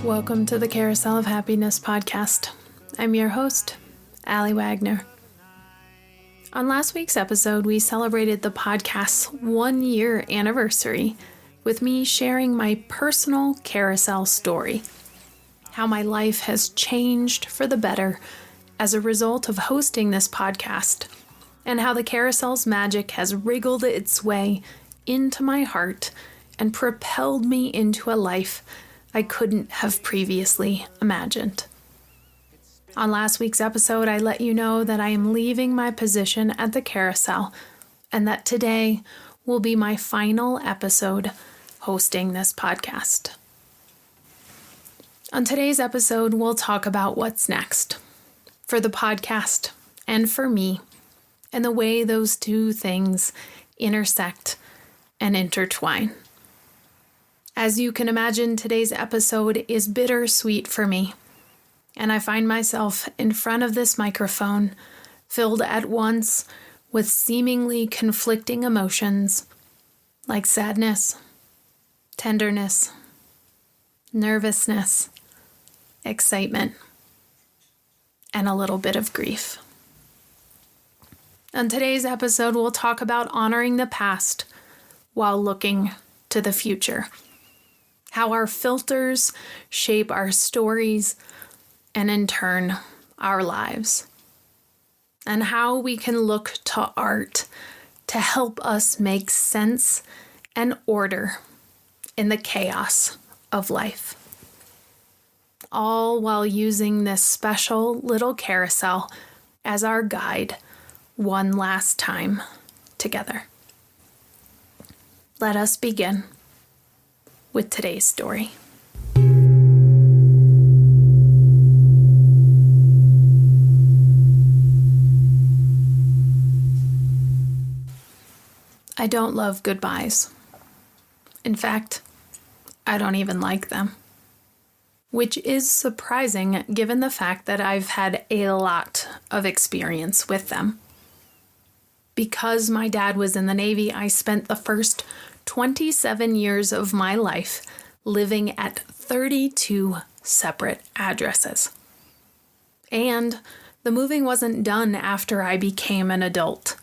Welcome to the Carousel of Happiness podcast. I'm your host, Allie Wagner. On last week's episode, we celebrated the podcast's 1-year anniversary with me sharing my personal carousel story, how my life has changed for the better as a result of hosting this podcast, and how the carousel's magic has wriggled its way into my heart and propelled me into a life I couldn't have previously imagined. On last week's episode, I let you know that I am leaving my position at the carousel and that today will be my final episode hosting this podcast. On today's episode, we'll talk about what's next for the podcast and for me, and the way those two things intersect and intertwine. As you can imagine, today's episode is bittersweet for me, and I find myself in front of this microphone, filled at once with seemingly conflicting emotions like sadness, tenderness, nervousness, excitement, and a little bit of grief. On today's episode, we'll talk about honoring the past while looking to the future. How our filters shape our stories and in turn, our lives. And how we can look to art to help us make sense and order in the chaos of life. All while using this special little carousel as our guide one last time together. Let us begin with today's story. I don't love goodbyes. In fact, I don't even like them. Which is surprising given the fact that I've had a lot of experience with them. Because my dad was in the Navy, I spent the first 27 years of my life living at 32 separate addresses. And the moving wasn't done after I became an adult.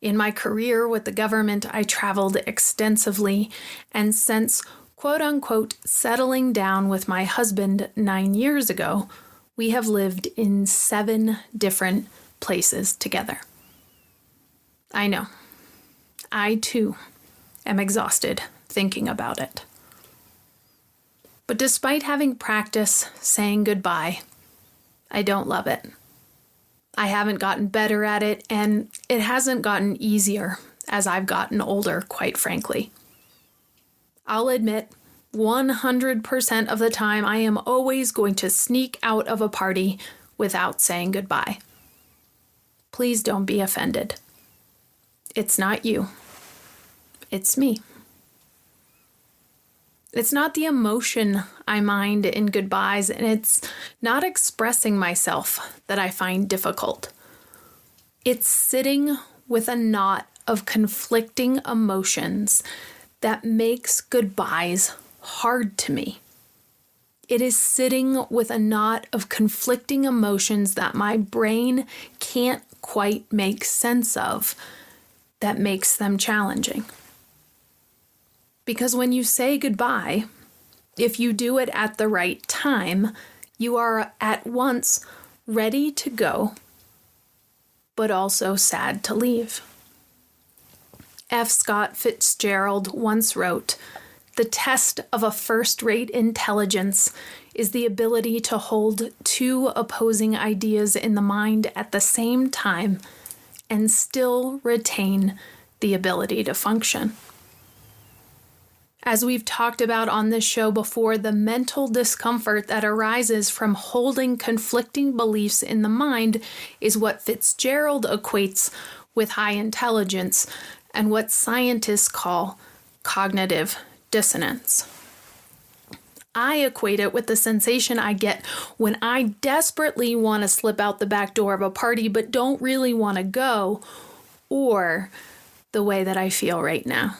In my career with the government, I traveled extensively, and since quote-unquote settling down with my husband 9 years ago, we have lived in 7 different places together. I know. I, too, am exhausted thinking about it. But despite having practice saying goodbye, I don't love it. I haven't gotten better at it, and it hasn't gotten easier as I've gotten older, quite frankly. I'll admit, 100% of the time, I am always going to sneak out of a party without saying goodbye. Please don't be offended. It's not you. It's me. It's not the emotion I mind in goodbyes, and it's not expressing myself that I find difficult. It's sitting with a knot of conflicting emotions that makes goodbyes hard to me. It is sitting with a knot of conflicting emotions that my brain can't quite make sense of that makes them challenging. Because when you say goodbye, if you do it at the right time, you are at once ready to go, but also sad to leave. F. Scott Fitzgerald once wrote, "The test of a first-rate intelligence is the ability to hold 2 opposing ideas in the mind at the same time and still retain the ability to function." As we've talked about on this show before, the mental discomfort that arises from holding conflicting beliefs in the mind is what Fitzgerald equates with high intelligence and what scientists call cognitive dissonance. I equate it with the sensation I get when I desperately want to slip out the back door of a party but don't really want to go, or the way that I feel right now.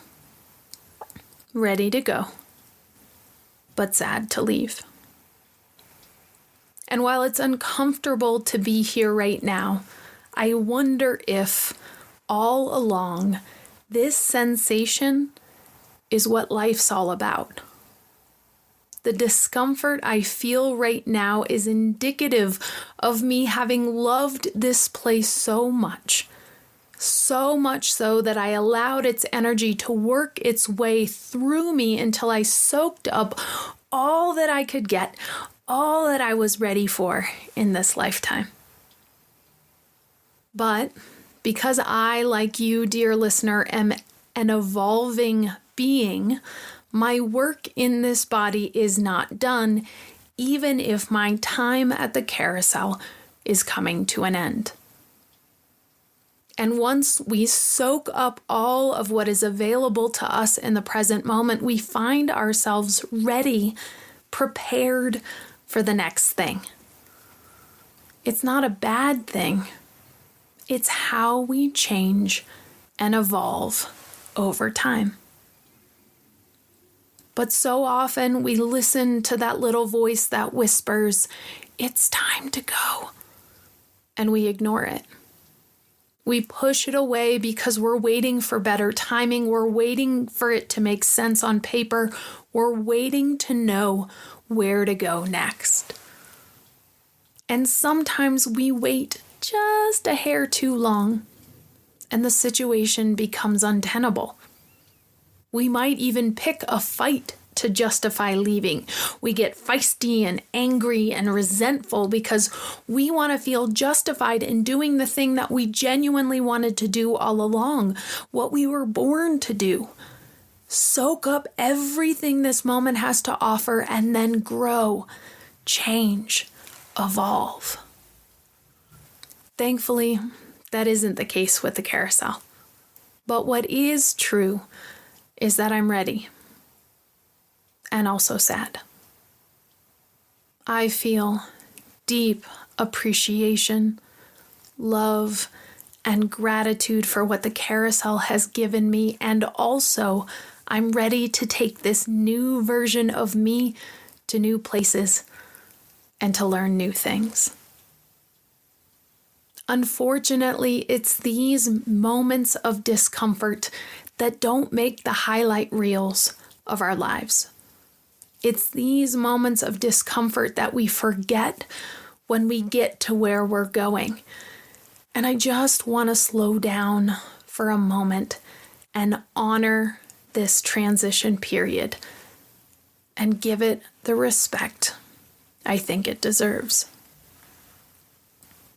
Ready to go, but sad to leave. And while it's uncomfortable to be here right now, I wonder if all along this sensation is what life's all about. The discomfort I feel right now is indicative of me having loved this place so much so that I allowed its energy to work its way through me until I soaked up all that I could get, all that I was ready for in this lifetime. But because I, like you, dear listener, am an evolving being, my work in this body is not done, even if my time at the carousel is coming to an end. And once we soak up all of what is available to us in the present moment, we find ourselves ready, prepared for the next thing. It's not a bad thing. It's how we change and evolve over time. But so often we listen to that little voice that whispers, "It's time to go," and we ignore it. We push it away because we're waiting for better timing. We're waiting for it to make sense on paper. We're waiting to know where to go next. And sometimes we wait just a hair too long, and the situation becomes untenable. We might even pick a fight to justify leaving. We get feisty and angry and resentful because we want to feel justified in doing the thing that we genuinely wanted to do all along, what we were born to do. Soak up everything this moment has to offer and then grow, change, evolve. Thankfully, that isn't the case with the carousel. But what is true is that I'm ready and also sad. I feel deep appreciation, love, and gratitude for what the carousel has given me, and also I'm ready to take this new version of me to new places and to learn new things. Unfortunately, it's these moments of discomfort that don't make the highlight reels of our lives. It's these moments of discomfort that we forget when we get to where we're going. And I just want to slow down for a moment and honor this transition period and give it the respect I think it deserves.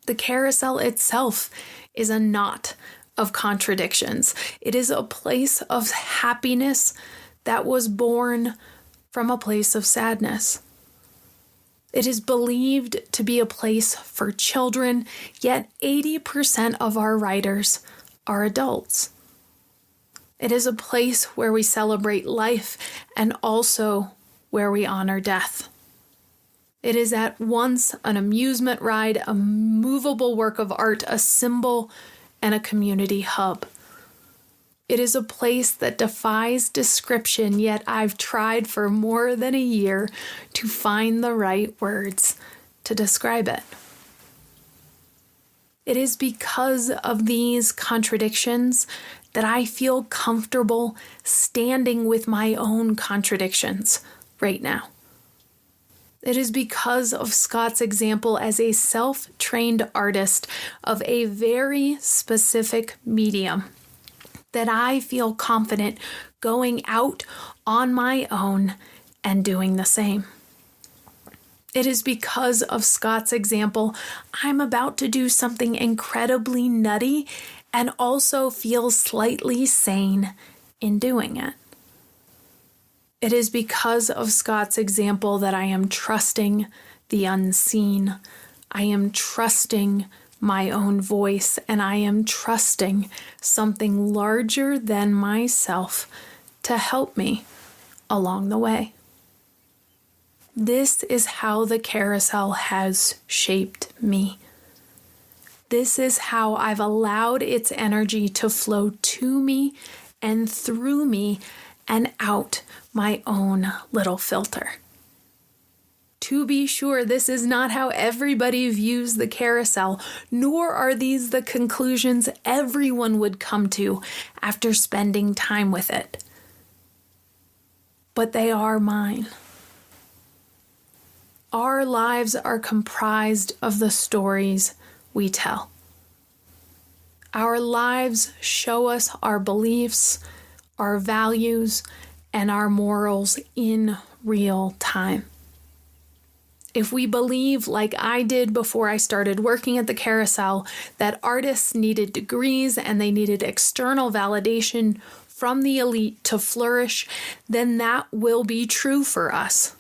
The carousel itself is a knot of contradictions. It is a place of happiness that was born from a place of sadness. It is believed to be a place for children, yet 80% of our riders are adults. It is a place where we celebrate life and also where we honor death. It is at once an amusement ride, a movable work of art, a symbol, and a community hub. It is a place that defies description, yet I've tried for more than a year to find the right words to describe it. It is because of these contradictions that I feel comfortable standing with my own contradictions right now. It is because of Scott's example as a self-trained artist of a very specific medium that I feel confident going out on my own and doing the same. It is because of Scott's example I'm about to do something incredibly nutty and also feel slightly sane in doing it. It is because of Scott's example that I am trusting the unseen. I am trusting my own voice, and I am trusting something larger than myself to help me along the way. This is how the carousel has shaped me. This is how I've allowed its energy to flow to me and through me and out my own little filter. To be sure, this is not how everybody views the carousel, nor are these the conclusions everyone would come to after spending time with it. But they are mine. Our lives are comprised of the stories we tell. Our lives show us our beliefs, our values, and our morals in real time. If we believe, like I did before I started working at the Carousel, that artists needed degrees and they needed external validation from the elite to flourish, then that will be true for us.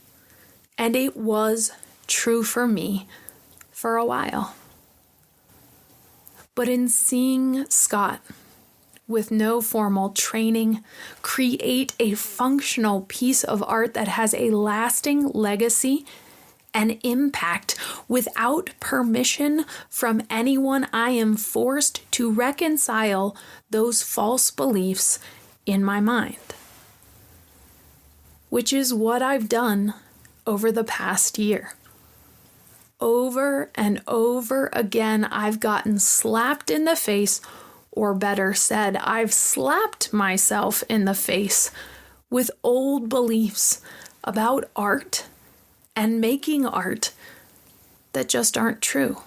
And it was true for me for a while. But in seeing Scott, with no formal training, create a functional piece of art that has a lasting legacy and impact without permission from anyone, I am forced to reconcile those false beliefs in my mind. Which is what I've done over the past year. Over and over again, I've gotten slapped in the face, or better said, I've slapped myself in the face with old beliefs about art and making art that just aren't true.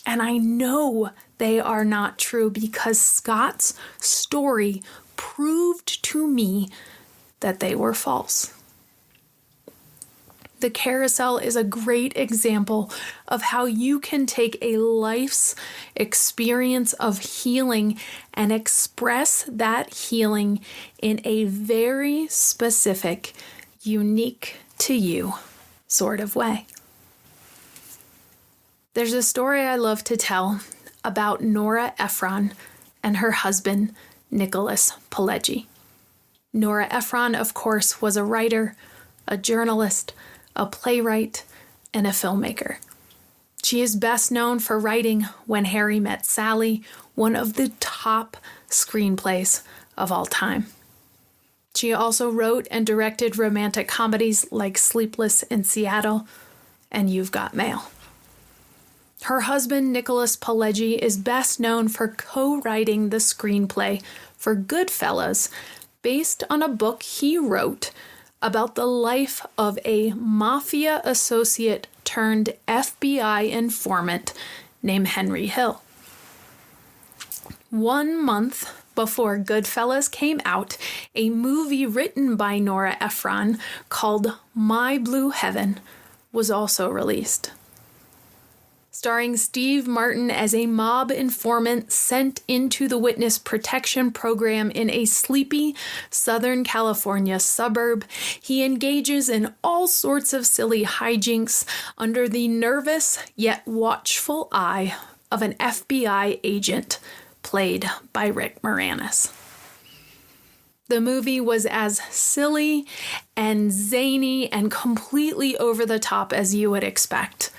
And I know they are not true because Scott's story proved to me that they were false. The Carousel is a great example of how you can take a life's experience of healing and express that healing in a very specific, unique to you sort of way. There's a story I love to tell about Nora Ephron and her husband, Nicholas Pileggi. Nora Ephron, of course, was a writer, a journalist, a playwright, and a filmmaker. She is best known for writing When Harry Met Sally, one of the top screenplays of all time. She also wrote and directed romantic comedies like Sleepless in Seattle and You've Got Mail. Her husband, Nicholas Pileggi, is best known for co-writing the screenplay for Goodfellas, based on a book he wrote about the life of a mafia associate turned FBI informant named Henry Hill. 1 month before Goodfellas came out, a movie written by Nora Ephron called My Blue Heaven was also released. Starring Steve Martin as a mob informant sent into the witness protection program in a sleepy Southern California suburb, he engages in all sorts of silly hijinks under the nervous yet watchful eye of an FBI agent played by Rick Moranis. The movie was as silly and zany and completely over the top as you would expect.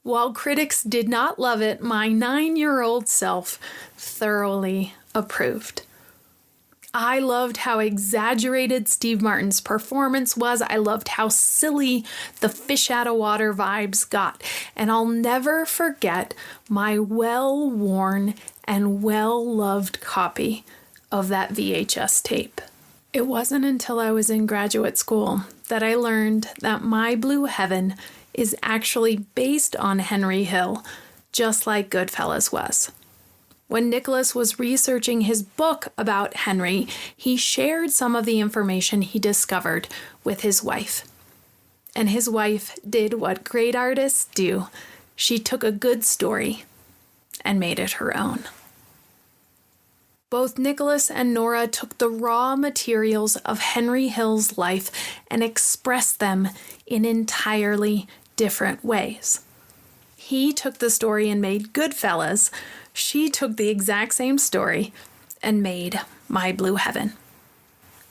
While critics did not love it, my 9-year-old self thoroughly approved. I loved how exaggerated Steve Martin's performance was. I loved how silly the fish out of water vibes got. And I'll never forget my well-worn and well-loved copy of that VHS tape. It wasn't until I was in graduate school that I learned that My Blue Heaven is actually based on Henry Hill, just like Goodfellas was. When Nicholas was researching his book about Henry, he shared some of the information he discovered with his wife. And his wife did what great artists do. She took a good story and made it her own. Both Nicholas and Nora took the raw materials of Henry Hill's life and expressed them in entirely different ways. He took the story and made Goodfellas. She took the exact same story and made My Blue Heaven.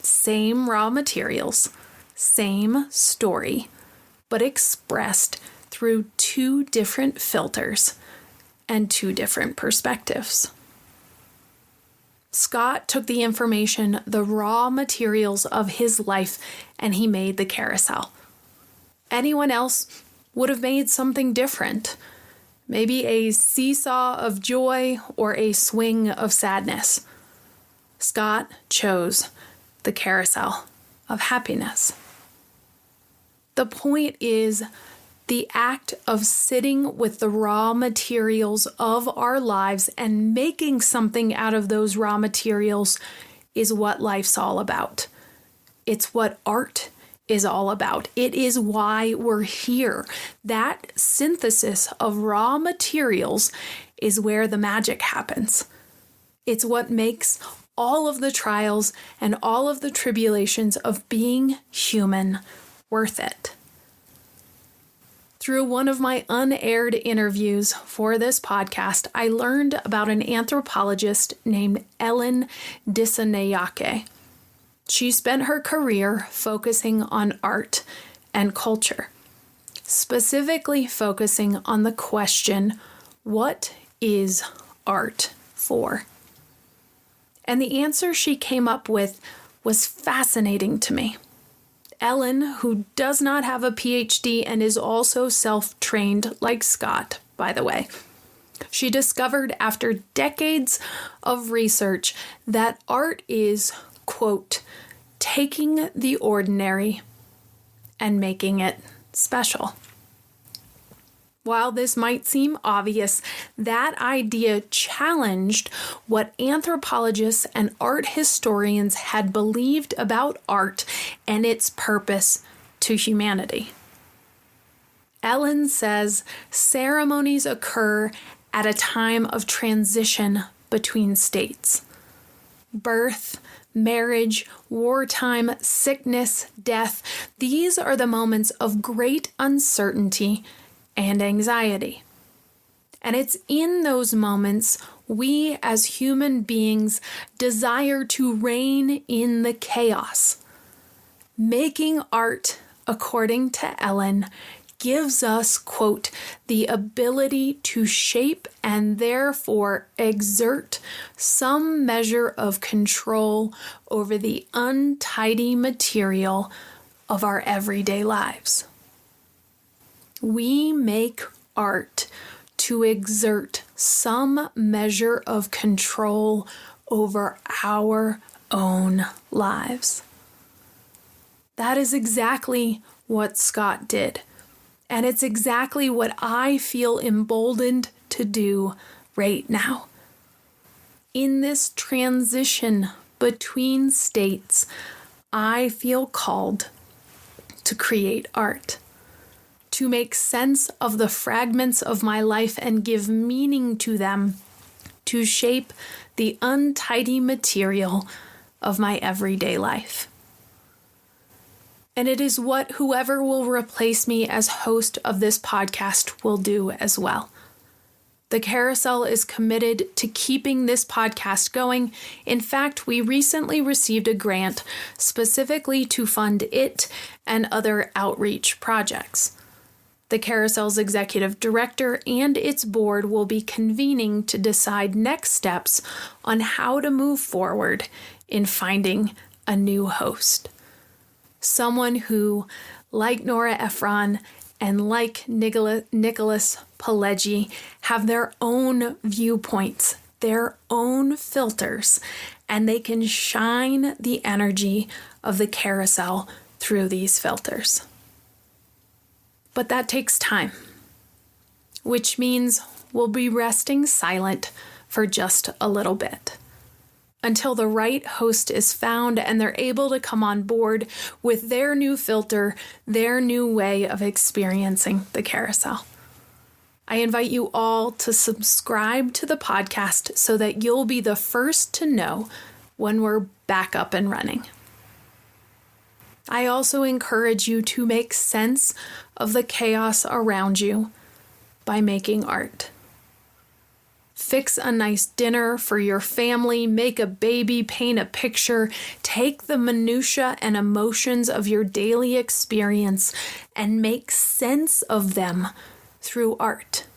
Same raw materials, same story, but expressed through 2 different filters and 2 different perspectives. Scott took the information, the raw materials of his life, and he made the Carousel. Anyone else would have made something different. Maybe a seesaw of joy or a swing of sadness. Scott chose the Carousel of Happiness. The point is, the act of sitting with the raw materials of our lives and making something out of those raw materials is what life's all about. It's what art is all about. It is why we're here. That synthesis of raw materials is where the magic happens. It's what makes all of the trials and all of the tribulations of being human worth it. Through one of my unaired interviews for this podcast, I learned about an anthropologist named Ellen Dissanayake. She spent her career focusing on art and culture, specifically focusing on the question, what is art for? And the answer she came up with was fascinating to me. Ellen, who does not have a PhD and is also self-trained like Scott, by the way, she discovered after decades of research that art is, quote, taking the ordinary and making it special. While this might seem obvious, that idea challenged what anthropologists and art historians had believed about art and its purpose to humanity. Ellen says ceremonies occur at a time of transition between states. Birth, marriage, wartime, sickness, death, these are the moments of great uncertainty and anxiety. And it's in those moments we as human beings desire to reign in the chaos. Making art, according to Ellen, gives us, quote, the ability to shape and therefore exert some measure of control over the untidy material of our everyday lives. We make art to exert some measure of control over our own lives. That is exactly what Scott did. And it's exactly what I feel emboldened to do right now. In this transition between states, I feel called to create art, to make sense of the fragments of my life and give meaning to them, to shape the untidy material of my everyday life. And it is what whoever will replace me as host of this podcast will do as well. The Carousel is committed to keeping this podcast going. In fact, we recently received a grant specifically to fund it and other outreach projects. The Carousel's executive director and its board will be convening to decide next steps on how to move forward in finding a new host. Someone who, like Nora Ephron and like Nicholas Pileggi, have their own viewpoints, their own filters, and they can shine the energy of the Carousel through these filters. But that takes time, which means we'll be resting silent for just a little bit, until the right host is found and they're able to come on board with their new filter, their new way of experiencing the Carousel. I invite you all to subscribe to the podcast so that you'll be the first to know when we're back up and running. I also encourage you to make sense of the chaos around you by making art. Fix a nice dinner for your family, make a baby, paint a picture, take the minutia and emotions of your daily experience and make sense of them through art.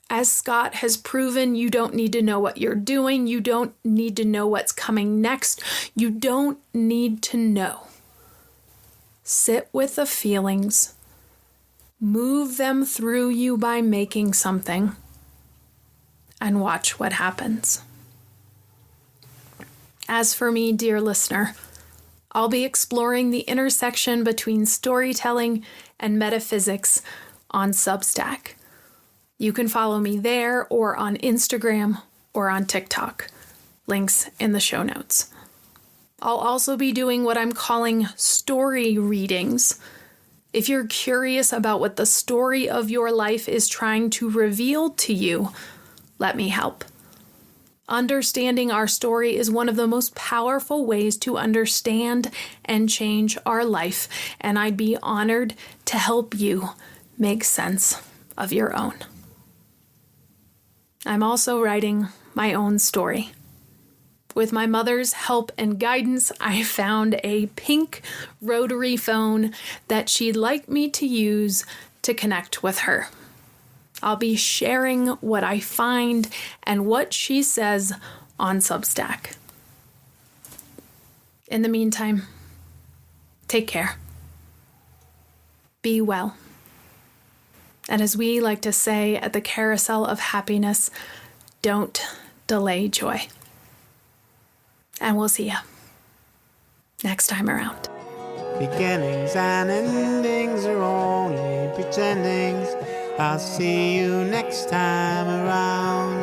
As Scott has proven, you don't need to know what you're doing. You don't need to know what's coming next. You don't need to know. Sit with the feelings. Move them through you by making something. And watch what happens. As for me, dear listener, I'll be exploring the intersection between storytelling and metaphysics on Substack. You can follow me there or on Instagram or on TikTok. Links in the show notes. I'll also be doing what I'm calling story readings. If you're curious about what the story of your life is trying to reveal to you, let me help. Understanding our story is one of the most powerful ways to understand and change our life, and I'd be honored to help you make sense of your own. I'm also writing my own story. With my mother's help and guidance, I found a pink rotary phone that she'd like me to use to connect with her. I'll be sharing what I find and what she says on Substack. In the meantime, take care. Be well. And as we like to say at the Carousel of Happiness, don't delay joy. And we'll see you next time around. Beginnings and endings are only pretendings. I'll see you next time around.